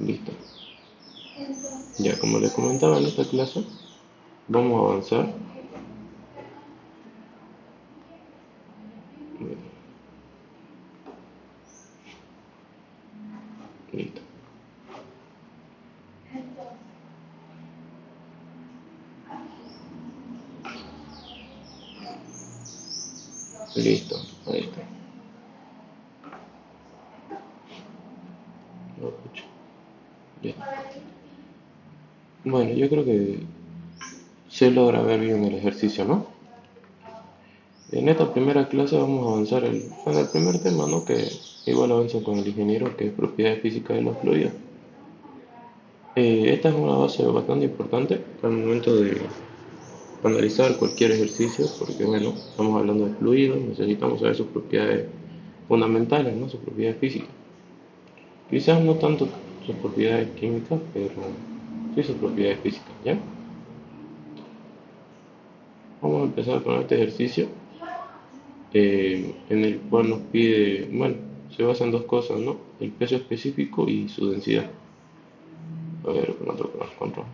Listo. Ya, como les comentaba en esta clase, vamos a avanzar. Listo. Listo. Ahí está. No, pucha. Ya. Bueno, yo creo que se logra ver bien el ejercicio, ¿no? En esta primera clase vamos a avanzar en el primer tema, ¿no? Que igual avanza con el ingeniero, que es propiedades físicas de los fluidos. Esta es una base bastante importante al momento de analizar cualquier ejercicio, porque bueno, estamos hablando de fluidos, necesitamos saber sus propiedades fundamentales, ¿no? Sus propiedades físicas. Quizás no tanto sus propiedades químicas, pero sí sus propiedades físicas, ¿ya? Vamos a empezar con este ejercicio, en el cual nos pide, bueno, se basa en dos cosas, ¿no? El peso específico y su densidad. A ver, con otro control.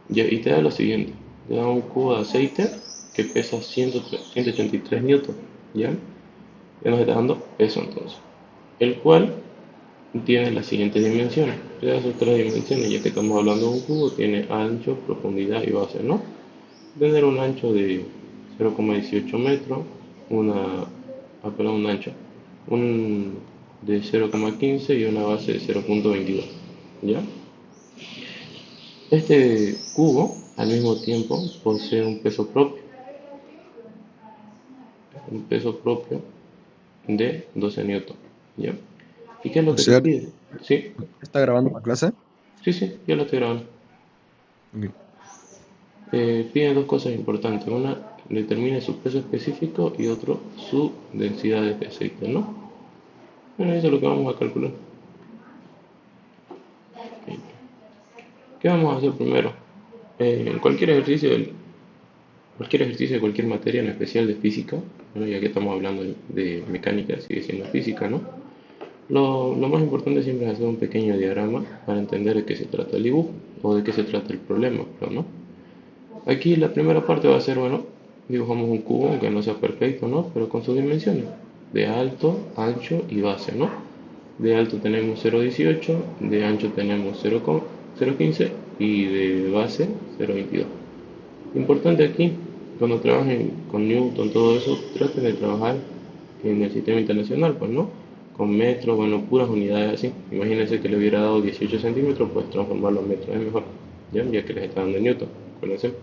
Ya, y te da lo siguiente, te da un cubo de aceite que pesa 183 newton, ¿ya? Ya nos está dando peso entonces, el cual tiene las siguientes dimensiones. Te da sus tres dimensiones, ya que estamos hablando de un cubo, tiene ancho, profundidad y base, ¿no? Tener un ancho de 0,18 metros, un ancho, un de 0,15 y una base de 0,22, ¿ya? Este cubo, al mismo tiempo, posee un peso propio de 12 newton, ¿ya? ¿Y qué es lo O que te sea, pide? Sí, ¿está grabando la clase? sí, sí, ya lo estoy grabando. Ok. Piden dos cosas importantes. Una, determine su peso específico y otro, su densidad de aceite, ¿no? Bueno, eso es lo que vamos a calcular. ¿Qué vamos a hacer primero? En cualquier ejercicio de cualquier materia, en especial de física, bueno, ya que estamos hablando de mecánica, sigue siendo física, ¿no? Lo más importante siempre es hacer un pequeño diagrama para entender de qué se trata el dibujo o de qué se trata el problema, ¿no? Aquí la primera parte va a ser, bueno, dibujamos un cubo, aunque no sea perfecto, ¿no? Pero con sus dimensiones, de alto, ancho y base, ¿no? De alto tenemos 0,18, de ancho tenemos 0,15 y de base 0,22. Importante aquí, cuando trabajen con Newton, todo eso, traten de trabajar en el sistema internacional, pues, ¿no? Con metros, bueno, puras unidades así. Imagínense que le hubiera dado 18 centímetros, pues transformarlo a metros es mejor, ¿ya? Ya que les está dando en Newton, acuérdense.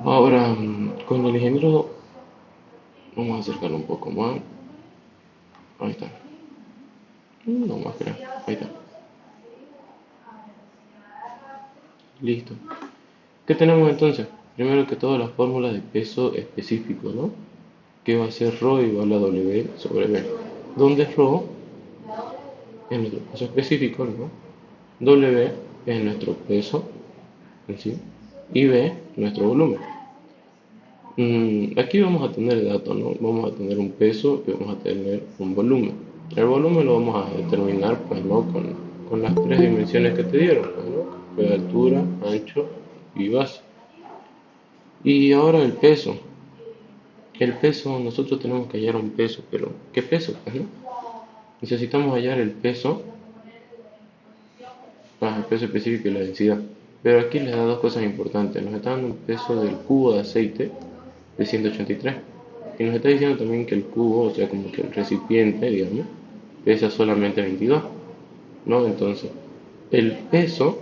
Ahora, con el ingeniero, vamos a acercarlo un poco más. Ahí está. No más, creo. Ahí está. Listo. ¿Qué tenemos entonces? Primero que todo, la fórmula de peso específico, ¿no? Que va a ser ρ igual a W sobre B. Donde ρ es nuestro peso específico, ¿no? W es nuestro peso en sí y B nuestro volumen. Aquí vamos a tener datos, ¿no? Vamos a tener un peso y vamos a tener un volumen. El volumen lo vamos a determinar, pues, ¿no? Con las tres dimensiones que te dieron, pues, ¿no? De altura, ancho y base. Y ahora el peso. El peso, nosotros tenemos que hallar un peso, pero ¿qué peso? Pues, ¿no? Necesitamos hallar el peso, el peso específico y la densidad. Pero aquí les da dos cosas importantes. Nos está dando un peso del cubo de aceite de 183. Y nos está diciendo también que el cubo, o sea, como que el recipiente, digamos, pesa solamente 22, ¿no? Entonces, el peso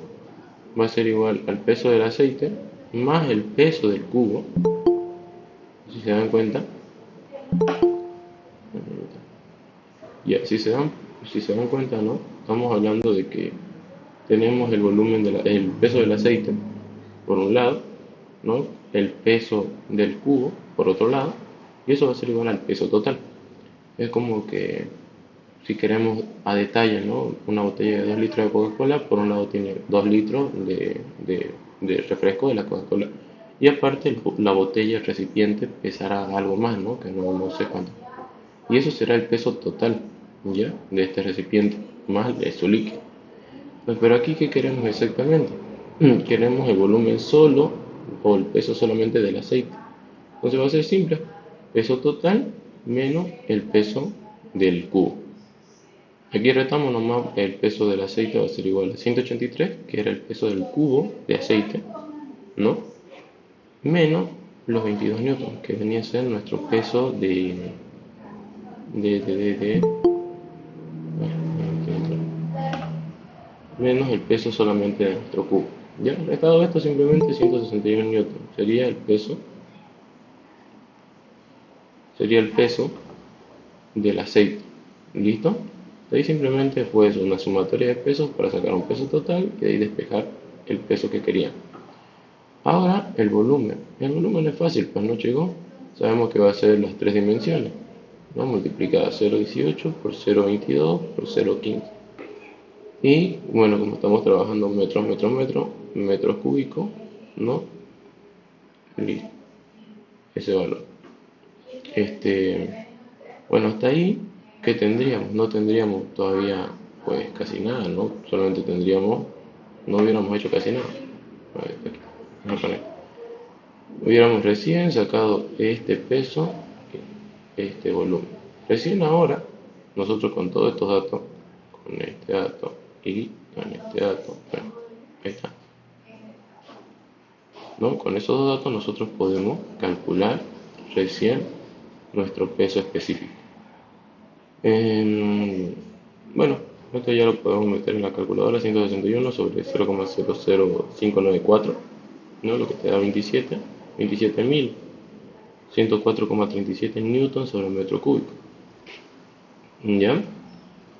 va a ser igual al peso del aceite más el peso del cubo, si se dan cuenta. Ya, si se dan cuenta, ¿no? Estamos hablando de que tenemos el volumen el peso del aceite por un lado, ¿no? El peso del cubo por otro lado, y eso va a ser igual al peso total. Es como que si queremos a detalle, ¿no? Una botella de 2 litros de Coca-Cola, por un lado tiene 2 litros de refresco de la Coca-Cola, y aparte la botella, el recipiente, pesará algo más, ¿no? Que no sé cuánto. Y eso será el peso total. ¿ya? De este recipiente, más de su líquido. Pues, pero aquí, ¿qué queremos exactamente? Queremos el volumen solo o el peso solamente del aceite. Entonces va a ser simple, peso total menos el peso del cubo. Aquí retamos nomás el peso del aceite va a ser igual a 183, que era el peso del cubo de aceite, ¿no? Menos los 22 newtons, que venía a ser nuestro peso de menos el peso solamente de nuestro cubo. Ya, restado esto simplemente 161 newtons, sería el peso del aceite. ¿Listo? De ahí simplemente fue una sumatoria de pesos para sacar un peso total y de ahí despejar el peso que querían. Ahora el volumen. El volumen es fácil, pues no llegó. Sabemos que va a ser las tres dimensiones, ¿no? Multiplicada 0,18 por 0,22 por 0,15. Y bueno, como estamos trabajando metros cúbicos, ¿no? Listo, ese valor. Bueno, hasta ahí, ¿qué tendríamos? No tendríamos todavía, pues casi nada, ¿no? Solamente tendríamos, no hubiéramos hecho casi nada. A ver, aquí, vamos a poner. Hubiéramos recién sacado este peso, este volumen. Recién ahora, nosotros con todos estos datos, con este dato y con este dato, bueno, ahí está, ¿no? Con esos dos datos nosotros podemos calcular recién nuestro peso específico. Bueno, esto ya lo podemos meter en la calculadora, 161 sobre 0,00594, ¿no? Lo que te da 27.104,37 newtons sobre metro cúbico. ¿Ya?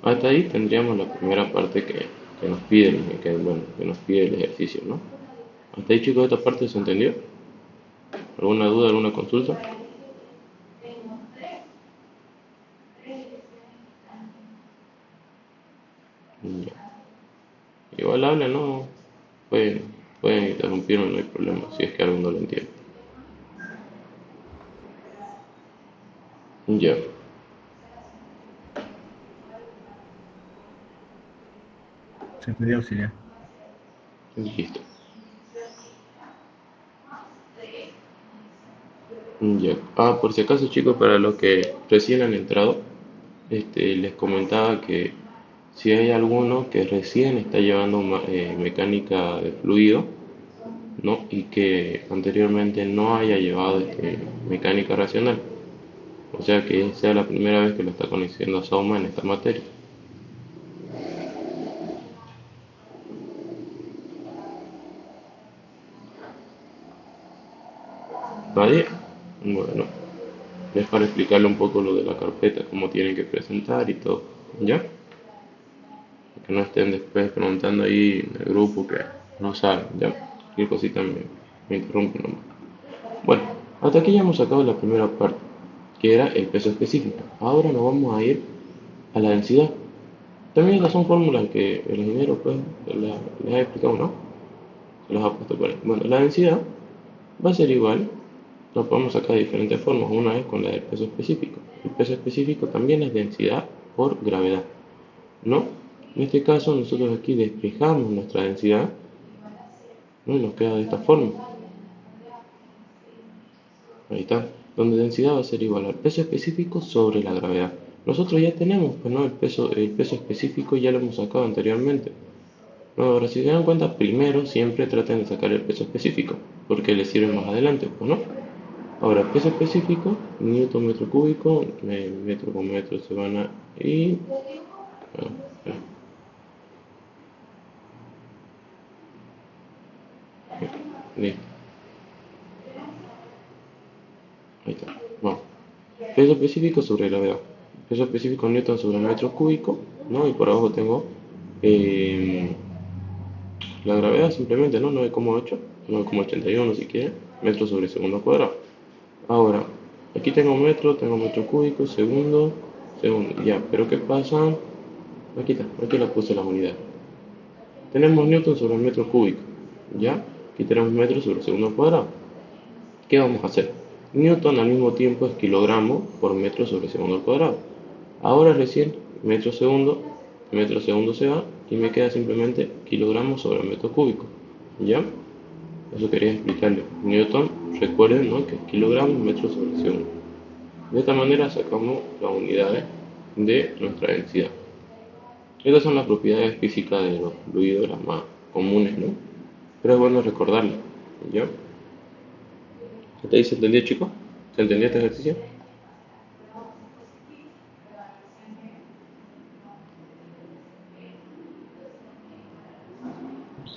Hasta ahí tendríamos la primera parte que nos pide, que nos pide el ejercicio, ¿no? Hasta ahí, chicos, esta parte se entendió. ¿Alguna duda, alguna consulta? Ya. Igual habla, ¿no? Pueden, pueden interrumpirme, no hay problema, si es que alguno lo entiende. Ya, Se entendió, auxiliar. listo. Ya. Ah, por si acaso, chicos, para los que recién han entrado, les comentaba que si hay alguno que recién está llevando mecánica de fluido, ¿no? Y que anteriormente no haya llevado mecánica racional, o sea que sea la primera vez que lo está conociendo a Sauma en esta materia. ¿Nadie? Bueno, es para explicarle un poco lo de la carpeta, cómo tienen que presentar y todo, ¿ya? Que no estén después preguntando ahí en el grupo que no saben, ¿ya? Cualquier cosita me interrumpen nomás. Bueno, hasta aquí ya hemos sacado la primera parte, que era el peso específico. Ahora nos vamos a ir a la densidad. También estas son fórmulas que el ingeniero pues les ha explicado, ¿no? Se los ha puesto por ahí. Bueno, la densidad va a ser igual, lo podemos sacar de diferentes formas. Una es con la del peso específico. El peso específico también es densidad por gravedad, ¿no? En este caso nosotros aquí despejamos nuestra densidad, ¿no? Y nos queda de esta forma. Ahí está, donde densidad va a ser igual al peso específico sobre la gravedad. Nosotros ya tenemos, pues, ¿no? El peso específico ya lo hemos sacado anteriormente. No, ahora si se dan cuenta, primero siempre traten de sacar el peso específico, porque les sirve más adelante, pues, ¿no? Ahora, peso específico, newton metro cúbico, metro con metro se van a ir. Bueno, listo, ahí está. Vamos. Peso específico sobre gravedad. Peso específico newton sobre metro cúbico, ¿no? Y por abajo tengo eh, la gravedad simplemente, ¿no? 9,8, 9,81 si quieren, metros sobre segundo cuadrado. Ahora, aquí tengo metro cúbico, segundo, ya, pero ¿qué pasa? Aquí está, aquí la puse las unidades. Tenemos newton sobre metro cúbico, ¿ya? Aquí tenemos metros sobre segundo cuadrado. ¿Qué vamos a hacer? Newton al mismo tiempo es kilogramo por metro sobre segundo cuadrado. Ahora recién metro segundo se va y me queda simplemente kilogramos sobre metro cúbico. ¿Ya? Eso quería explicarle. Newton, recuerden, ¿no?, que es kilogramos metro sobre segundo. De esta manera sacamos las unidades de nuestra densidad. Estas son las propiedades físicas de los fluidos, las más comunes, ¿no? Pero es bueno recordarlas. ¿Ya? ¿Hasta ahí se entendió, chicos? ¿Se entendió este ejercicio?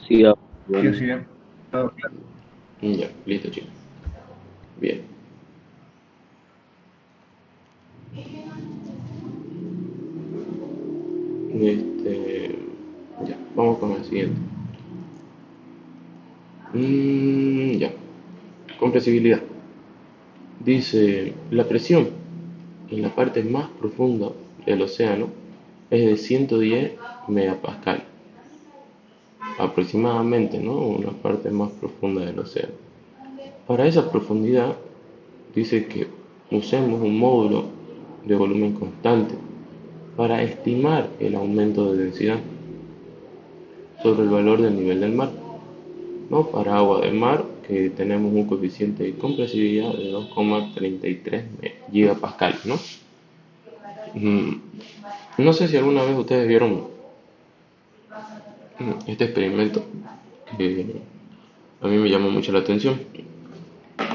Sí, Sí, bueno. auxiliar. Todo claro. Ya, listo, chicos. Bien. Ya, vamos con la siguiente. Ya, compresibilidad. Dice, la presión en la parte más profunda del océano es de 110 megapascal, aproximadamente, ¿no? Una parte más profunda del océano. Para esa profundidad, dice que usemos un módulo de volumen constante para estimar el aumento de densidad sobre el valor del nivel del mar, ¿no? Para agua de mar, que tenemos un coeficiente de compresibilidad de 2,33 gigapascales, ¿no? No sé si alguna vez ustedes vieron este experimento que a mí me llamó mucho la atención.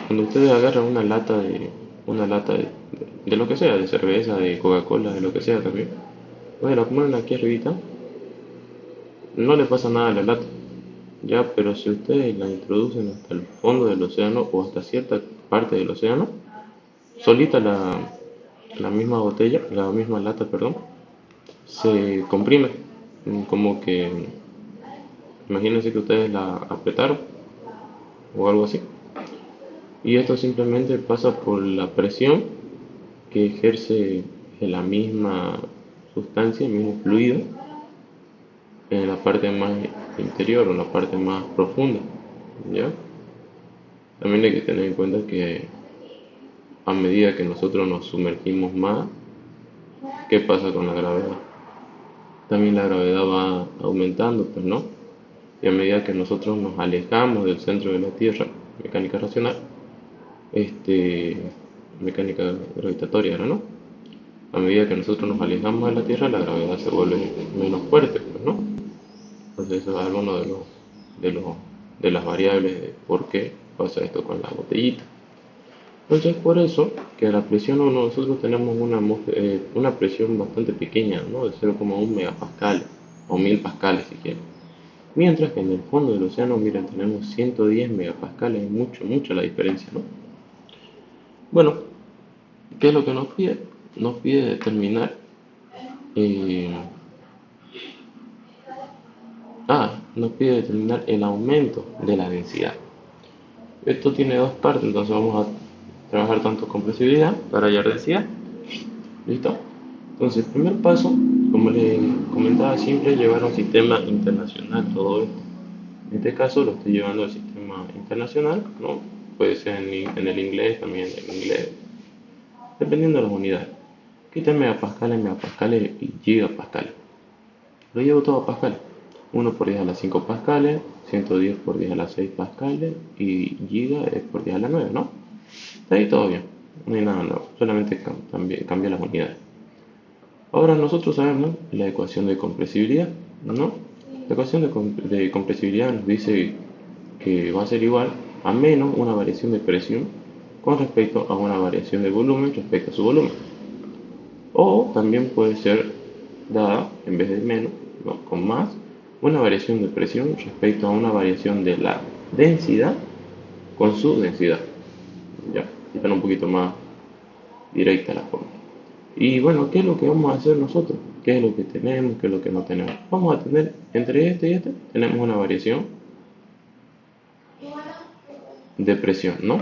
Cuando ustedes agarran una lata de lo que sea, de cerveza, de Coca-Cola, de lo que sea también, bueno, la ponen aquí arribita, no le pasa nada a la lata, ya, pero si ustedes la introducen hasta el fondo del océano o hasta cierta parte del océano, solita la misma botella, la misma lata, perdón, se comprime, como que, imagínense que ustedes la apretaron o algo así, y esto simplemente pasa por la presión que ejerce la misma sustancia, el mismo fluido, en la parte más interior o en la parte más profunda, ¿ya? También hay que tener en cuenta que a medida que nosotros nos sumergimos más, ¿qué pasa con la gravedad? También la gravedad va aumentando, pues, ¿no? Y a medida que nosotros nos alejamos del centro de la Tierra, mecánica racional, este, mecánica gravitatoria, ¿no? A medida que nosotros nos alejamos de la Tierra, la gravedad se vuelve menos fuerte, pues, ¿no? Entonces eso es alguno de, los, de las variables de por qué pasa esto con la botellita. Entonces por eso que a la presión 1 nosotros tenemos una presión bastante pequeña, ¿no?, de 0,1 megapascales o 1000 pascales si quieren. Mientras que en el fondo del océano, miren, tenemos 110 megapascales, mucha la diferencia, ¿no? Bueno, ¿qué es lo que nos pide? Nos pide determinar eh, nos pide determinar el aumento de la densidad. Esto tiene dos partes, entonces vamos a trabajar tanto compresibilidad para hallar densidad. ¿Listo? Entonces, el primer paso, como les comentaba, siempre es llevar a un sistema internacional todo esto. En este caso lo estoy llevando al sistema internacional, ¿no? Puede ser en el inglés, también en el inglés, dependiendo de las unidades. Quiten megapascales y gigapascales. Lo llevo todo a pascales. 1 por 10 a la 5 pascales, 110 por 10 a la 6 pascales y giga es por 10 a la 9, ¿no? Está ahí todo bien, no hay nada nuevo, solamente cambia las unidades. Ahora nosotros sabemos la ecuación de compresibilidad, ¿no? La ecuación de compresibilidad nos dice que va a ser igual a menos una variación de presión con respecto a una variación de volumen respecto a su volumen. O también puede ser dada, en vez de menos, ¿no?, con más, una variación de presión respecto a una variación de la densidad con su densidad. Ya, está un poquito más directa la forma. Y bueno, ¿qué es lo que vamos a hacer nosotros? ¿Qué es lo que tenemos? ¿Qué es lo que no tenemos? Vamos a tener entre este y este, tenemos una variación de presión, ¿no?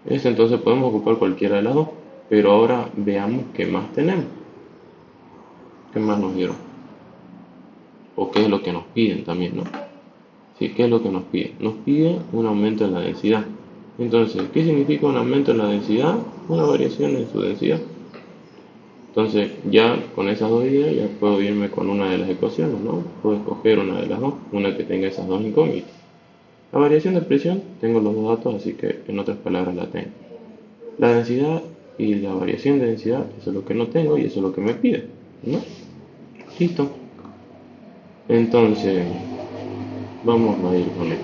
Entonces podemos ocupar cualquiera de las dos, pero ahora veamos qué más tenemos. ¿Qué más nos dieron? O qué es lo que nos piden también, ¿no? Sí, ¿qué es lo que nos pide? Nos pide un aumento en la densidad. Entonces, ¿qué significa un aumento en la densidad? Una variación en su densidad. Entonces ya con esas dos ideas ya puedo irme con una de las ecuaciones, ¿no? Puedo escoger una de las dos, una que tenga esas dos incógnitas. La variación de presión, tengo los dos datos, así que en otras palabras la tengo. La densidad y la variación de densidad, eso es lo que no tengo y eso es lo que me pide, ¿no? Listo. Entonces, vamos a ir con el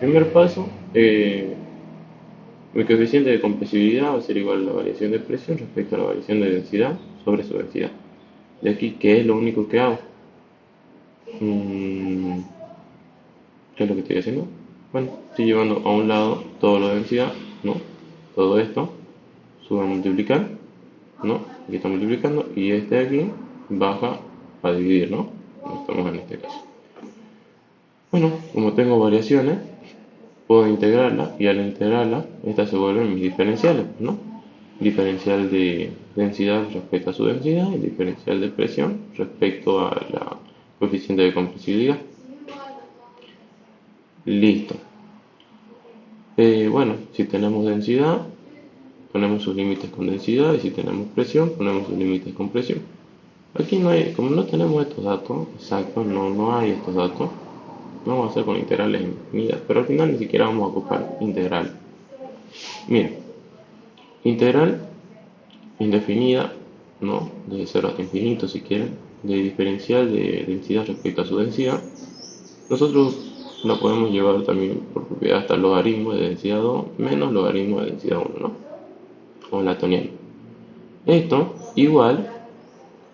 primer paso. Mi coeficiente de compresibilidad va a ser igual a la variación de presión respecto a la variación de densidad sobre su densidad. De aquí, ¿qué es lo único que hago? Mm, ¿Qué es lo que estoy haciendo? Bueno, estoy llevando a un lado todo lo de densidad, ¿no? Todo esto, sube a multiplicar, ¿no? Aquí está multiplicando y este de aquí baja a dividir, ¿no? Estamos en este caso. Bueno, como tengo variaciones, puedo integrarla y al integrarla, estas se vuelven mis diferenciales, ¿no? Diferencial de densidad respecto a su densidad y diferencial de presión respecto a la coeficiente de compresibilidad. Listo. Bueno, si tenemos densidad, ponemos sus límites con densidad y si tenemos presión, ponemos sus límites con presión. Aquí no hay, como no tenemos estos datos exactos, no hay estos datos, vamos a hacer con integrales infinitas, pero al final ni siquiera vamos a ocupar integral. Mira, integral indefinida, ¿no? De 0 hasta infinito si quieren, de diferencial de densidad respecto a su densidad, nosotros la podemos llevar también por propiedad hasta el logaritmo de densidad 2 menos logaritmo de densidad 1, ¿no? O latoniano. Esto igual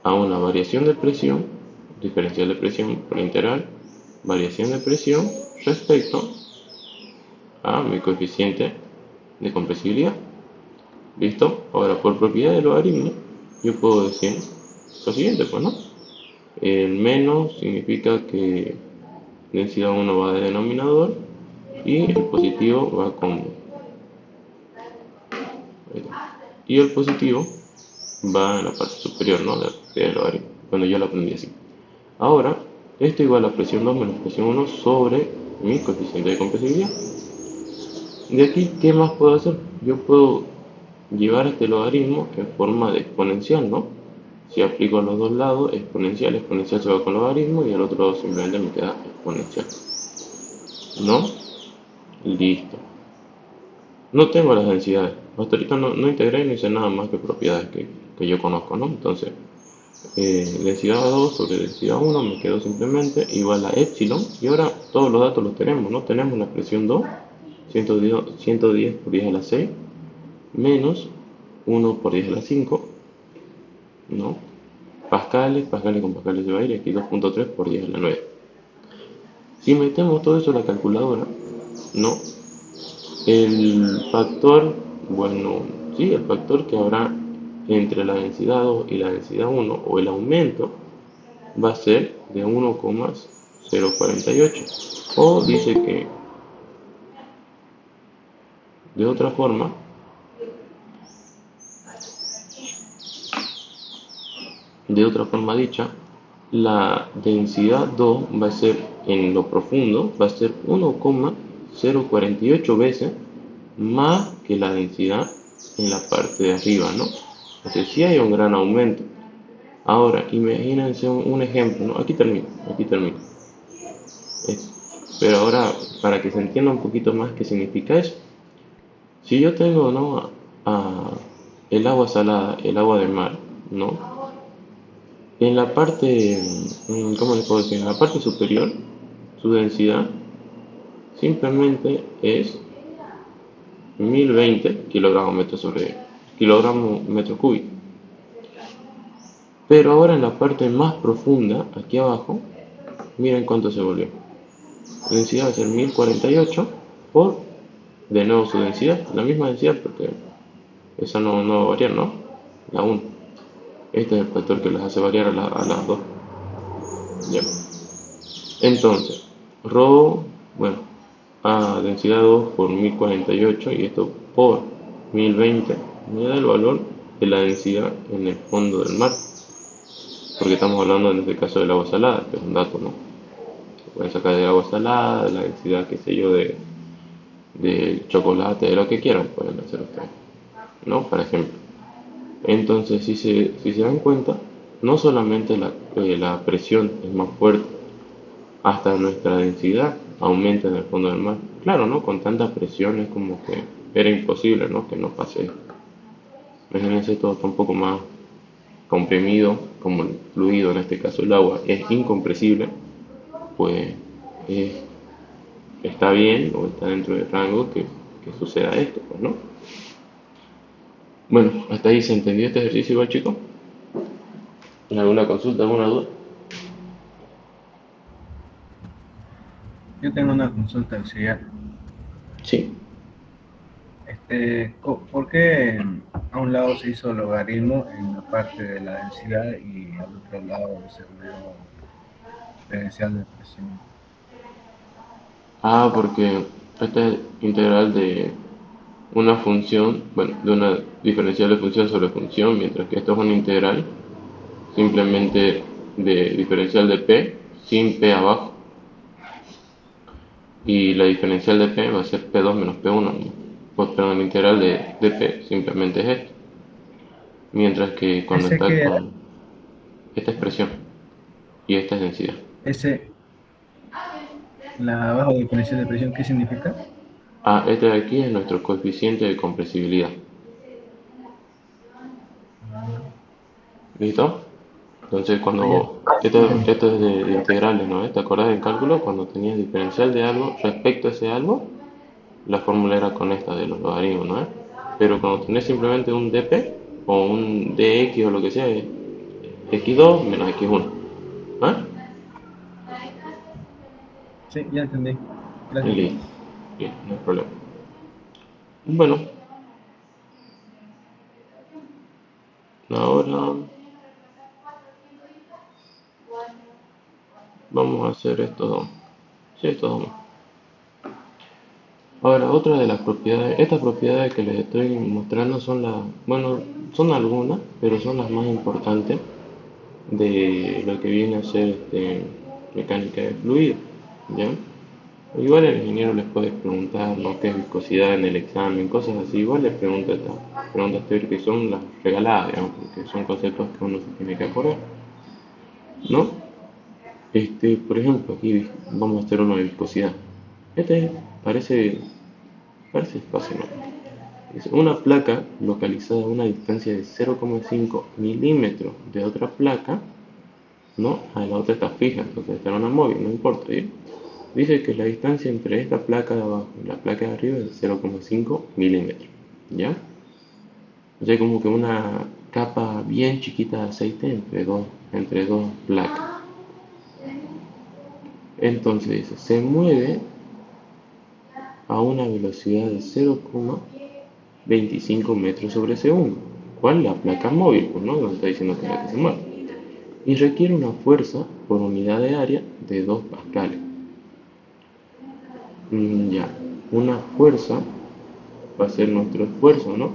a una variación de presión, diferencial de presión por integral, variación de presión respecto a mi coeficiente de compresibilidad. ¿Listo? Ahora, por propiedad del logaritmo, yo puedo decir lo siguiente, pues, ¿no? El menos significa que densidad 1 va de denominador y el positivo va con... Y el positivo va en la parte superior, ¿no? De la propiedad del logaritmo, cuando yo lo aprendí así. Ahora, esto igual a presión 2 menos presión 1 sobre mi coeficiente de compresibilidad. De aquí, ¿qué más puedo hacer? Yo puedo llevar este logaritmo en forma de exponencial, ¿no? Si aplico a los dos lados, exponencial, exponencial se va con logaritmo y al otro lado simplemente me queda exponencial. ¿No? Listo. No tengo las densidades. Hasta ahorita no integré ni hice nada más que propiedades que yo conozco, ¿no? Entonces, densidad 2 sobre densidad 1 me quedó simplemente igual a epsilon. Y ahora todos los datos los tenemos, ¿no? Tenemos la presión 2, 110 por 10 a la 6, menos 1 por 10 a la 5, ¿no? Pascales con pascales se va a ir, aquí 2.3 por 10 a la 9. Si metemos todo eso a la calculadora, ¿no? El factor, bueno, sí, el factor que habrá entre la densidad 2 y la densidad 1, o el aumento, va a ser de 1,048. O dice que, de otra forma, dicha, la densidad 2 va a ser, en lo profundo, va a ser 1,048 veces más que la densidad en la parte de arriba, ¿no? Entonces sí hay un gran aumento. Ahora, imagínense un ejemplo, ¿no? Aquí termino. Pero ahora, para que se entienda un poquito más qué significa eso. Si yo tengo, ¿no? El agua salada, el agua de mar, ¿no? En la parte, ¿cómo les puedo decir? En la parte superior, su densidad simplemente es 1020 kilogramos metro sobre kilogramo metro cúbico. Pero ahora en la parte más profunda, aquí abajo, miren cuánto se volvió. La densidad va a ser 1048 por, de nuevo su densidad, la misma densidad porque esa no va a variar, ¿no? La 1. Este es el factor que las hace variar a las dos. Ya. Entonces, bueno, a densidad 2 por 1048 y esto por 1020 me da el valor de la densidad en el fondo del mar. Porque estamos hablando en este caso del agua salada, que es un dato, ¿no? Pueden sacar del agua salada, de la densidad, qué sé yo, de chocolate, de lo que quieran, pueden hacer ustedes, ¿no? Por ejemplo. Entonces, si se dan cuenta, no solamente la presión es más fuerte, hasta nuestra densidad aumenta en el fondo del mar. Claro, ¿no? Con tanta presión es como que era imposible, ¿no? Que no pase esto. Imagínense, todo está un poco más comprimido, como el fluido, en este caso el agua, es incompresible, pues es- está bien o está dentro del rango que suceda esto, pues, ¿no? Bueno, hasta ahí se entendió este ejercicio igual, chicos. ¿Alguna consulta, alguna duda? Yo tengo una consulta auxiliar. Sí. ¿Por qué a un lado se hizo logaritmo en la parte de la densidad y al otro lado se volvió diferencial de presión? Ah, porque esta es integral de una función, bueno, de una diferencial de función sobre función, mientras que esto es una integral simplemente de diferencial de p sin p abajo. Y la diferencial de p va a ser p2 menos p1, ¿no? Pues, perdón, la integral de p simplemente es esto. Mientras que cuando Ese está que con esta expresión y esta es densidad. ese, la bajo diferencial de presión, ¿qué significa? Ah, este de aquí es nuestro coeficiente de compresibilidad. ¿Listo? Entonces, Ah, ya, ya entendí. esto es de integrales, ¿no? ¿Te acordás del cálculo? Cuando tenías diferencial de algo respecto a ese algo, la fórmula era con esta de los logaritmos, ¿no? Pero cuando tenés simplemente un dp o un dx o lo que sea, es x2 menos x1. ¿Ah? Sí, ya entendí. Gracias. Listo. Bien, no hay problema. Bueno, ahora vamos a hacer estos dos. Sí, estos dos. Ahora, otra de las propiedades, estas propiedades que les estoy mostrando son bueno, son algunas, pero son las más importantes de lo que viene a ser mecánica de fluido, ¿ya? Igual el ingeniero les puede preguntar lo que es viscosidad en el examen, cosas así, igual les pregunta estas preguntas teóricas que son las regaladas, digamos, porque son conceptos que uno se tiene que acordar, ¿no? Por ejemplo, aquí vamos a hacer uno de viscosidad. Este parece, parece fácil, ¿no? Es una placa localizada a una distancia de 0,5 milímetros de otra placa, ¿no? La otra está fija, entonces está en una móvil, no importa, ¿sí? Dice que la distancia entre esta placa de abajo y la placa de arriba es de 0,5 milímetros, ¿ya? O sea, como que una capa bien chiquita de aceite entre dos placas. Entonces dice, se mueve a una velocidad de 0,25 metros sobre segundo. ¿Cuál? La placa móvil, pues, ¿no? Donde está diciendo que es la que se mueve. Y requiere una fuerza por unidad de área de 2 pascales. Ya, una fuerza va a ser nuestro esfuerzo, ¿no?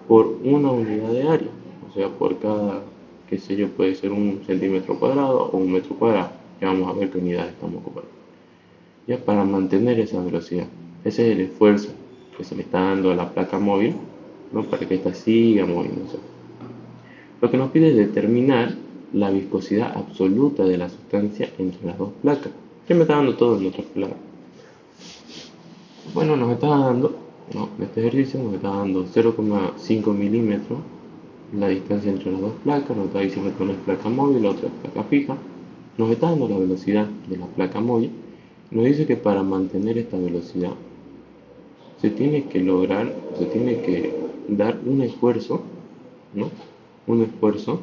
Por una unidad de área. O sea, por cada, qué sé yo, puede ser un centímetro cuadrado o un metro cuadrado. Ya vamos a ver qué unidad estamos ocupando. Ya para mantener esa velocidad. Ese es el esfuerzo que se le está dando a la placa móvil, ¿no? Para que ésta siga moviéndose. Lo que nos pide es determinar la viscosidad absoluta de la sustancia entre las dos placas. ¿Qué me está dando todo en otras palabras? Bueno, nos está dando, no, en este ejercicio nos está dando 0,5 milímetros la distancia entre las dos placas, nos está diciendo que una es placa móvil, la otra es placa fija, nos está dando la velocidad de la placa móvil, nos dice que para mantener esta velocidad se tiene que lograr, se tiene que dar un esfuerzo, ¿no? Un esfuerzo,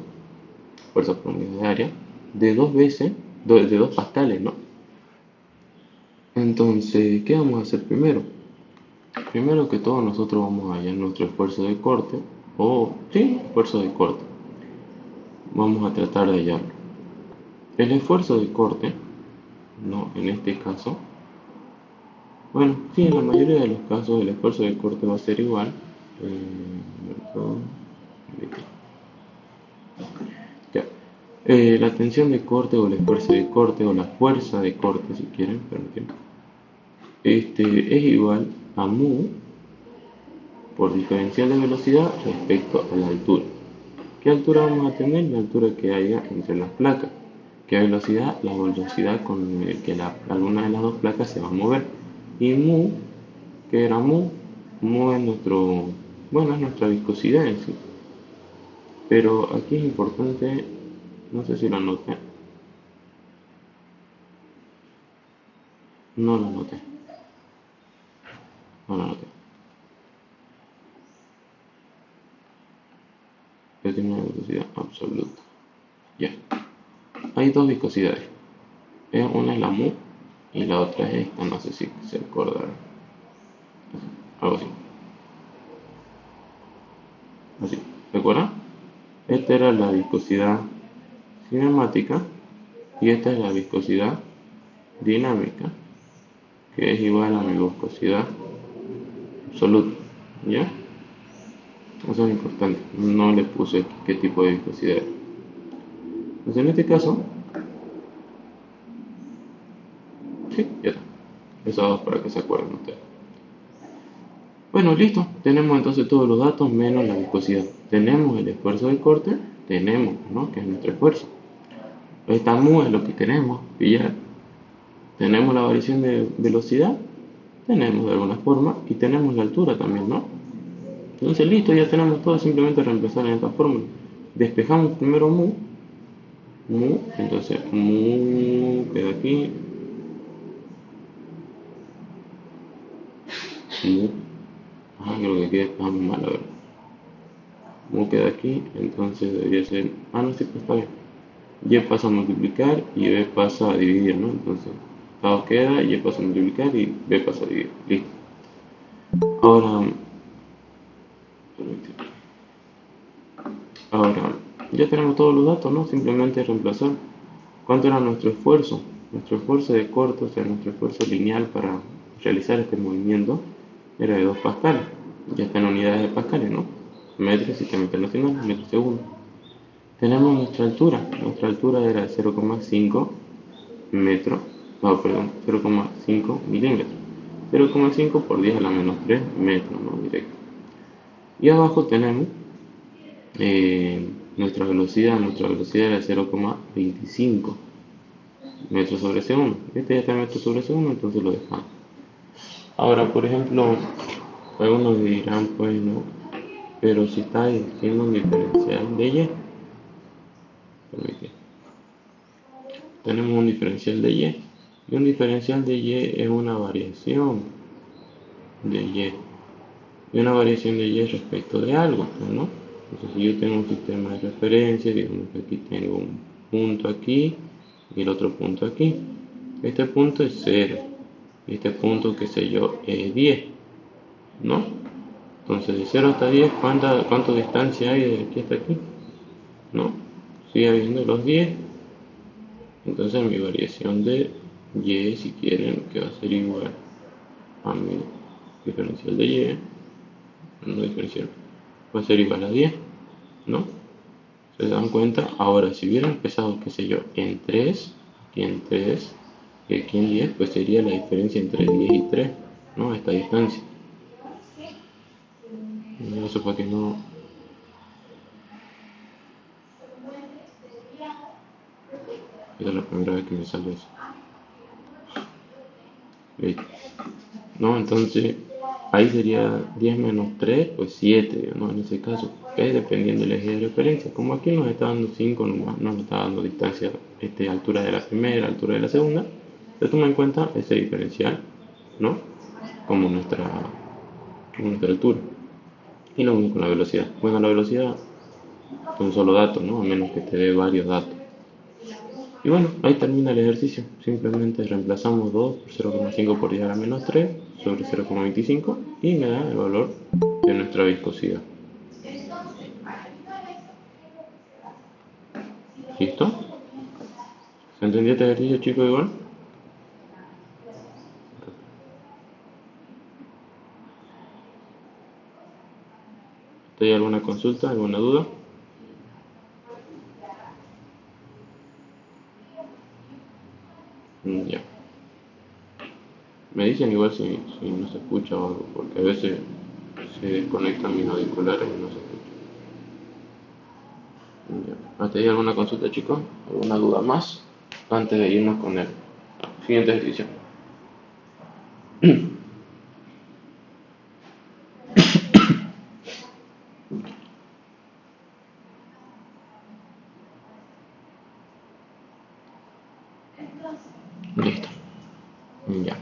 fuerza por unidad de área, de dos veces, de 2 pascales, ¿no? Entonces, ¿qué vamos a hacer primero? Primero que todo nosotros vamos a hallar nuestro esfuerzo de corte, o sí, esfuerzo de corte. Vamos a tratar de hallarlo. El esfuerzo de corte, no, en este caso, bueno, sí, en la mayoría de los casos el esfuerzo de corte va a ser igual. Ya. La tensión de corte o el esfuerzo de corte o la fuerza de corte, si quieren, permítanme, es igual a mu por diferencial de velocidad respecto a la altura. ¿Qué altura vamos a tener? La altura que haya entre las placas. ¿Qué velocidad? La velocidad con la que alguna de las dos placas se va a mover. Y mu, ¿qué era mu? Mu es es nuestra viscosidad en sí. Pero aquí es importante, no sé si lo anoté, no lo anoté, no lo anoté. Yo tengo una viscosidad absoluta. Ya. Hay dos viscosidades. Una es la mu y la otra es esta, no sé si se acordarán. Algo así. Así. ¿Recuerdan? Esta era la viscosidad cinemática y esta es la viscosidad dinámica, que es igual a mi viscosidad absoluta. ¿Ya? Eso es importante. No le puse aquí qué tipo de viscosidad era. Entonces en este caso, sí, ya está. Esos dos para que se acuerden ustedes. Bueno, listo. Tenemos entonces todos los datos menos la viscosidad. Tenemos el esfuerzo de corte, tenemos, ¿no? Que es nuestro esfuerzo. Esta mu es lo que queremos pillar. Tenemos la variación de velocidad, tenemos de alguna forma, y tenemos la altura también, ¿no? Entonces listo, ya tenemos todo, simplemente reemplazar en esta fórmula. Despejamos primero mu, entonces mu queda aquí, mu, creo que aquí despejamos mal, a ver. Mu queda aquí, entonces debería ser, no, sí, pues está bien. Y pasa a multiplicar y b pasa a dividir, ¿no? Entonces, A queda, y pasa a multiplicar y b pasa a dividir. Listo. Ahora, ahora, ya tenemos todos los datos, ¿no? Simplemente reemplazar. ¿Cuánto era nuestro esfuerzo? Nuestro esfuerzo de corte, o sea, nuestro esfuerzo lineal para realizar este movimiento era de 2 pascales. Ya está en unidades de pascales, ¿no? Metros, sistema internacional, metros segundo. Tenemos nuestra altura era de 0,5 metros, perdón, 0,5 milímetros. 0,5 por 10 a la menos 3 metros, ¿no? Directo. Y abajo tenemos nuestra velocidad era 0,25 metros sobre segundo. Este ya está en metros sobre segundo, entonces lo dejamos. Ahora, por ejemplo, algunos dirán, pues no, pero si está diciendo un diferencial de y, tenemos un diferencial de y un diferencial de y es una variación de y. Y una variación de y respecto de algo, ¿no? Entonces, si yo tengo un sistema de referencia, digamos que aquí tengo un punto aquí y el otro punto aquí. Este punto es 0. Y este punto, qué sé yo, es 10, ¿no? Entonces, de 0 hasta 10, ¿cuánta distancia hay de aquí hasta aquí? ¿No? Sigue habiendo los 10. Entonces, mi variación de y, si quieren, que va a ser igual a mi diferencial de y, no diferencial, va a ser igual a 10, ¿no? ¿Se dan cuenta? Ahora, si hubiera empezado, qué sé yo, en 3, aquí en 3 y aquí en 10, pues sería la diferencia entre 10 y 3, ¿no? Esta distancia. Y eso para que no... Esta es la primera vez que me sale eso. ¿Listo? ¿No? Entonces, ahí sería 10 menos 3, pues 7, ¿no? En ese caso, es dependiendo del eje de referencia. Como aquí nos está dando 5 nomás, no nos está dando distancia, altura de la primera, altura de la segunda, se toma en cuenta ese diferencial, ¿no? Como nuestra altura. Y lo mismo con la velocidad. Bueno, la velocidad es un solo dato, ¿no? A menos que te dé varios datos. Y bueno, ahí termina el ejercicio. Simplemente reemplazamos 2 por 0,5 por 10 a la menos 3 sobre 0,25 y me da el valor de nuestra viscosidad. ¿Listo? ¿Se entendió este ejercicio, chicos, igual? ¿Hay alguna consulta, alguna duda? Ya. Me dicen igual si no se escucha o algo, porque a veces Se desconectan mis auriculares y no se escucha. Ya. ¿Hasta ahí alguna consulta, chicos? ¿Alguna duda más? Antes de irnos con el siguiente ejercicio. Listo. Ya.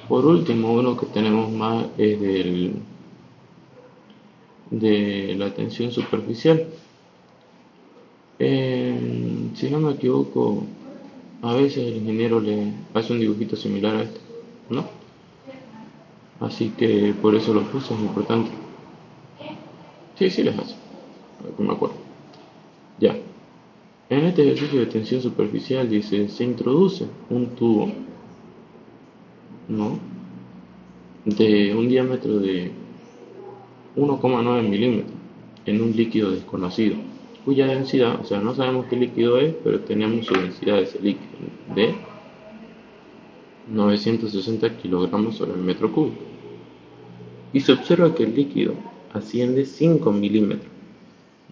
Por último, uno que tenemos más es de la tensión superficial. Si no me equivoco, a veces el ingeniero le hace un dibujito similar a este, ¿no? Así que por eso lo puse, es importante. Sí, sí les hace, no me acuerdo. Ya. En este ejercicio de tensión superficial dice, se introduce un tubo, ¿no? De un diámetro de 1,9 milímetros en un líquido desconocido, cuya densidad, o sea, no sabemos qué líquido es, pero tenemos su densidad de ese líquido de 960 kilogramos sobre el metro cúbico. Y se observa que el líquido asciende 5 milímetros,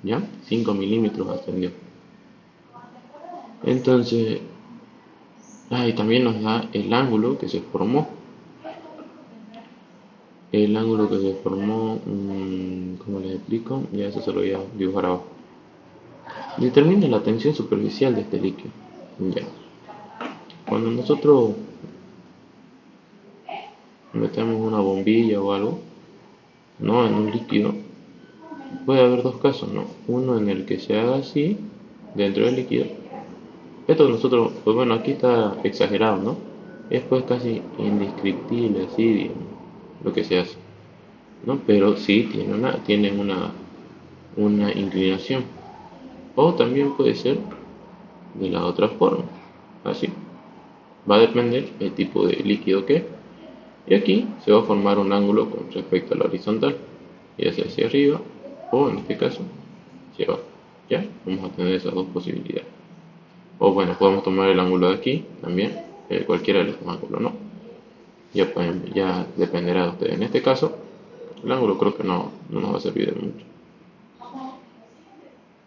¿ya? 5 milímetros ascendió. Entonces, ahí también nos da el ángulo que se formó. El ángulo que se formó, ¿cómo les explico? Ya eso se lo voy a dibujar abajo. Determina la tensión superficial de este líquido. Ya. Cuando nosotros metemos una bombilla o algo, ¿no? En un líquido, puede haber dos casos, ¿no? Uno en el que se haga así, dentro del líquido. Esto nosotros, pues bueno, aquí está exagerado, ¿no? Es pues casi indescriptible así, digamos, lo que se hace, ¿no? Pero sí tiene una inclinación. O también puede ser de la otra forma, así. Va a depender el tipo de líquido que es. Y aquí se va a formar un ángulo con respecto a la horizontal, ya sea hacia arriba o en este caso hacia abajo. ¿Ya? Vamos a tener esas dos posibilidades. O bueno, podemos tomar el ángulo de aquí también, cualquiera de los dos ángulos, ¿no? Ya dependerá de ustedes. En este caso, el ángulo creo que no nos va a servir de mucho.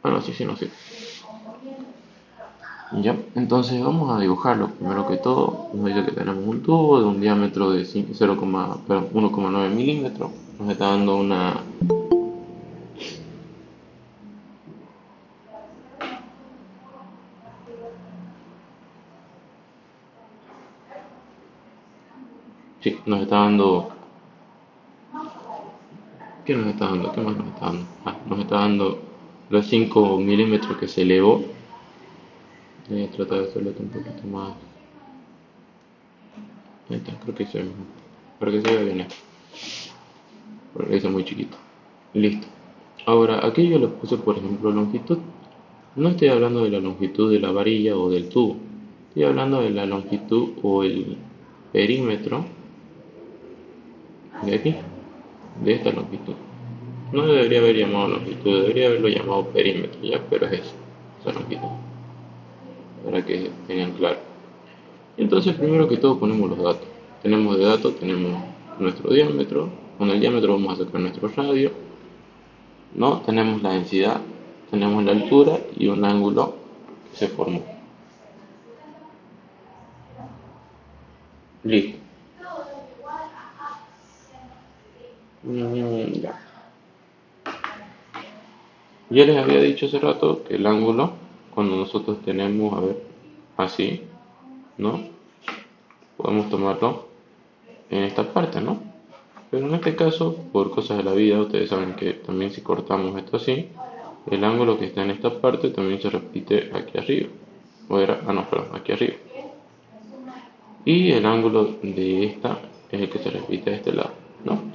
Ah, no, sí, sí, no, sí. Ya, entonces vamos a dibujarlo. Primero que todo, nos dice que tenemos un tubo de un diámetro de 1,9 milímetros. Nos está dando una... Sí, nos está dando... ¿Qué nos está dando? ¿Qué más nos está dando? Nos está dando los 5 milímetros que se elevó. Voy a tratar de hacerlo un poquito más... Ahí está, creo que se ve mejor. Para que se vea bien esto. Porque es muy chiquito. Listo. Ahora, aquí yo le puse, por ejemplo, longitud. No estoy hablando de la longitud de la varilla o del tubo. Estoy hablando de la longitud o el perímetro de aquí, de esta longitud. No debería haber llamado longitud, debería haberlo llamado perímetro, ya, pero es eso, esa longitud, para que tengan claro. Entonces, primero que todo ponemos los datos. Tenemos de datos, tenemos nuestro diámetro, con el diámetro vamos a sacar nuestro radio, ¿no? Tenemos la densidad, tenemos la altura y un ángulo que se formó. Listo. Ya. Ya les había dicho hace rato que el ángulo, cuando nosotros tenemos, a ver, así, ¿no? Podemos tomarlo en esta parte, ¿no? Pero en este caso, por cosas de la vida, ustedes saben que también si cortamos esto así, el ángulo que está en esta parte también se repite aquí arriba. No, perdón, aquí arriba. Y el ángulo de esta es el que se repite a este lado, ¿no?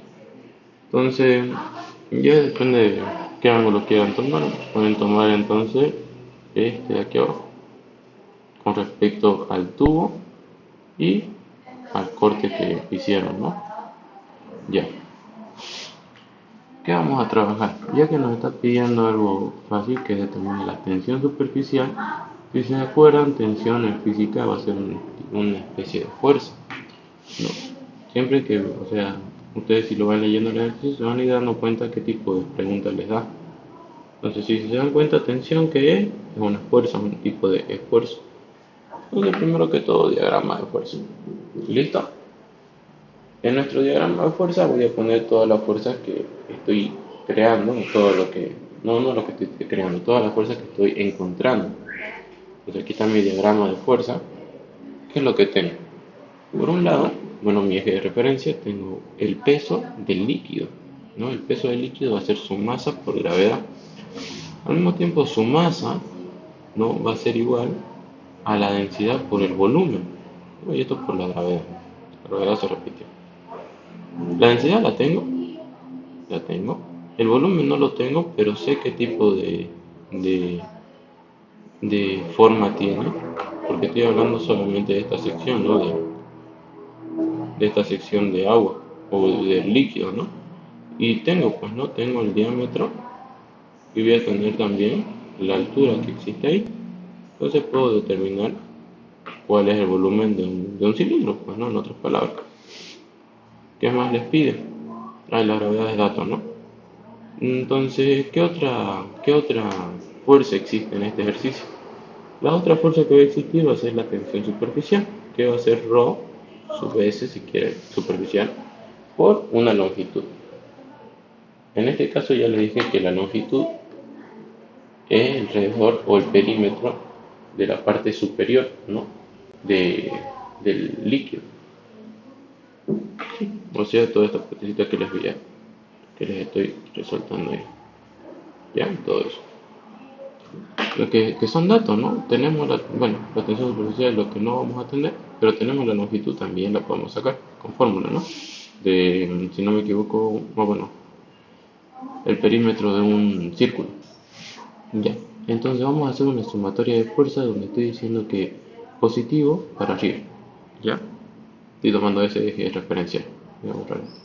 Entonces, ya depende de qué ángulo quieran tomar. Pueden tomar entonces este de aquí abajo con respecto al tubo y al corte que hicieron, ¿no? Ya. ¿Qué vamos a trabajar? Ya que nos está pidiendo algo fácil que es determinar la tensión superficial, Si se acuerdan, tensión en física va a ser una especie de fuerza, ¿no? Siempre que, o sea, ustedes si lo van leyendo el ejercicio se van a ir dando cuenta qué tipo de preguntas les da. Entonces, si se dan cuenta, tensión que es una fuerza, un tipo de esfuerzo. Entonces, primero que todo, diagrama de fuerza. ¿Listo? En nuestro diagrama de fuerza voy a poner todas las fuerzas que estoy creando, todo lo que, no lo que estoy creando, todas las fuerzas que estoy encontrando. Entonces aquí está mi diagrama de fuerza. ¿Qué es lo que tengo? Por un lado, bueno, mi eje de referencia, tengo el peso del líquido, ¿no? El peso del líquido va a ser su masa por gravedad. Al mismo tiempo, su masa, ¿no?, va a ser igual a la densidad por el volumen, ¿no? Y esto por la gravedad. La gravedad se repite. La densidad la tengo. El volumen no lo tengo, pero sé qué tipo de, de forma tiene, porque estoy hablando solamente de esta sección, ¿no? De esta sección de agua o del líquido, ¿no? Y tengo, pues, ¿no? Tengo el diámetro y voy a tener también la altura que existe ahí. Entonces puedo determinar cuál es el volumen de un cilindro, pues, ¿no? En otras palabras. ¿Qué más les pide? Ah, la gravedad es dato, ¿no? Entonces, qué otra fuerza existe en este ejercicio? La otra fuerza que va a existir va a ser la tensión superficial, que va a ser ρ sub s, si quiere, superficial, por una longitud. En este caso ya les dije que la longitud es alrededor o el perímetro de la parte superior, ¿no?, de, del líquido. O sea, toda esta partecita que les estoy resaltando ahí. ¿Ya? Todo eso. Lo que son datos, ¿no? Tenemos la tensión superficial es lo que no vamos a tener, pero tenemos la longitud también, la podemos sacar con fórmula, ¿no? De, si no me equivoco, bueno, el perímetro de un círculo. Ya, entonces vamos a hacer una sumatoria de fuerzas donde estoy diciendo que positivo para arriba. ¿Ya? Estoy tomando ese eje de referencia. Voy a borrar esto.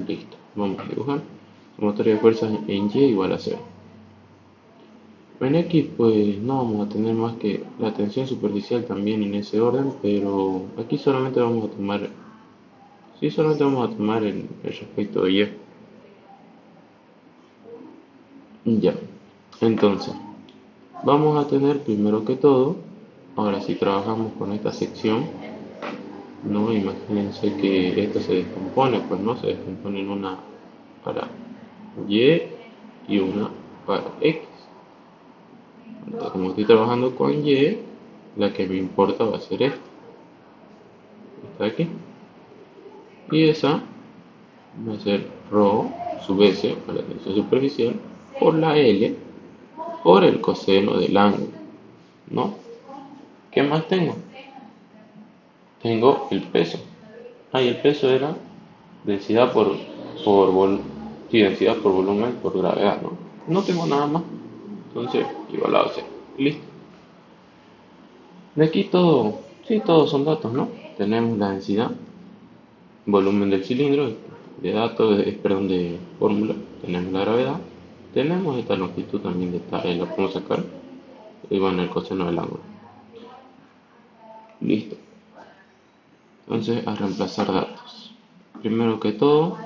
Listo. Vamos a dibujar. Sumatoria de fuerzas en Y igual a 0. En X pues no vamos a tener más que la tensión superficial también en ese orden, pero aquí solamente vamos a tomar, sí, solamente vamos a tomar el respecto de Y. Ya, entonces, vamos a tener primero que todo, ahora si trabajamos con esta sección, no, imagínense que esto se descompone, pues no, se descompone en una para Y y una para X. Entonces, como estoy trabajando con Y, la que me importa va a ser esta aquí. Y esa va a ser ρ sub s, a la tensión superficial, por la L, por el coseno del ángulo, ¿no? ¿Qué más tengo? Tengo el peso. Ah, y el peso era densidad sí, densidad por volumen por gravedad, ¿no? No tengo nada más. Entonces, igualado a 0. Listo. De aquí todo, sí, todos son datos, ¿no? Tenemos la densidad, volumen del cilindro, de datos, perdón, de fórmula. Tenemos la gravedad. Tenemos esta longitud también de esta, la podemos sacar. Y bueno, el coseno del ángulo. Listo. Entonces, a reemplazar datos. Primero que todo,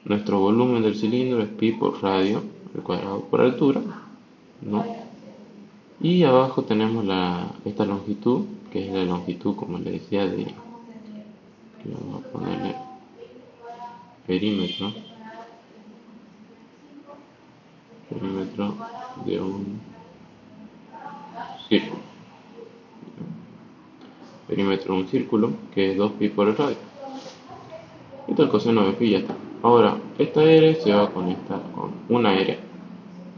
nuestro volumen del cilindro es pi por radio al cuadrado por altura, ¿no? Y abajo tenemos esta longitud, que es la longitud, como les decía, que vamos a ponerle perímetro de un círculo. Perímetro de un círculo, que es 2 pi por el radio. Esto es el coseno de pi, ya está. Ahora, esta r se va a conectar con una r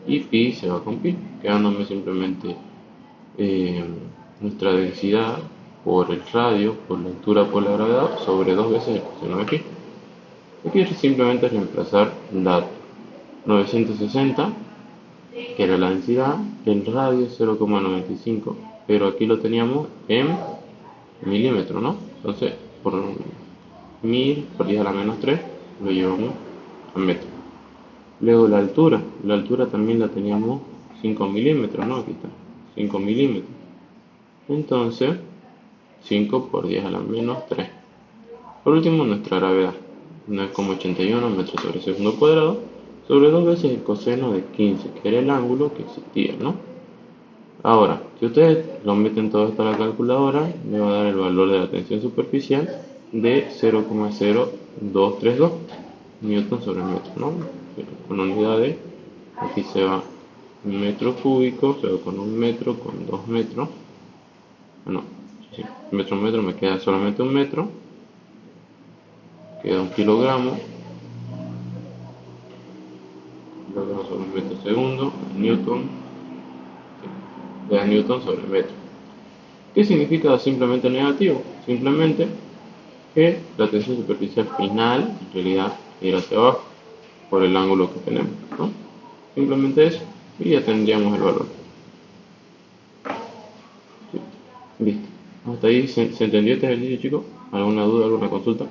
y pi se va con pi, quedándome simplemente nuestra densidad por el radio, por la altura, por la gravedad, sobre 2 veces el coseno de pi. Aquí simplemente reemplazar datos. 960, que era la densidad, el radio 0,95, pero aquí lo teníamos en milímetros, ¿no? Entonces, por 1000 por 10 a la menos 3 lo llevamos a metro. Luego la altura también la teníamos 5 milímetros, ¿no? Aquí está, 5 milímetros. Entonces, 5 por 10 a la menos 3. Por último, nuestra gravedad, 9,81 metros sobre segundo cuadrado, sobre 2 veces el coseno de 15, que era el ángulo que existía, ¿no? Ahora, si ustedes lo meten todo esto a la calculadora, me va a dar el valor de la tensión superficial de 0,0232 newton sobre metro, ¿no? Con unidades, aquí se va metro cúbico, se va con un metro, con 2 metros, no, sí, metro, me queda solamente un metro, queda un kilogramo sobre un metro segundo, newton, queda newton sobre metro. ¿Qué significa simplemente negativo? Simplemente que la tensión superficial final, en realidad, irá hacia abajo, por el ángulo que tenemos, ¿no? Simplemente eso, y ya tendríamos el valor. ¿Sí? Listo. ¿Hasta ahí se entendió este ejercicio, chicos? ¿Alguna duda, alguna consulta?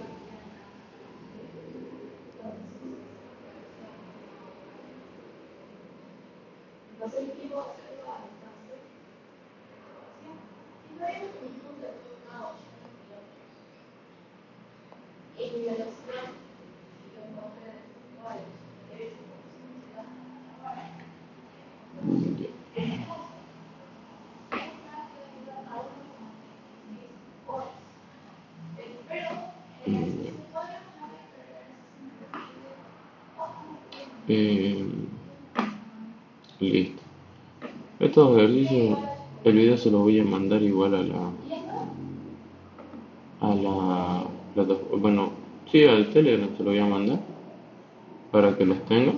Eh, listo. Estos ejercicios, el video se los voy a mandar igual a la plataforma, bueno, sí, al Telegram se lo voy a mandar para que los tengan.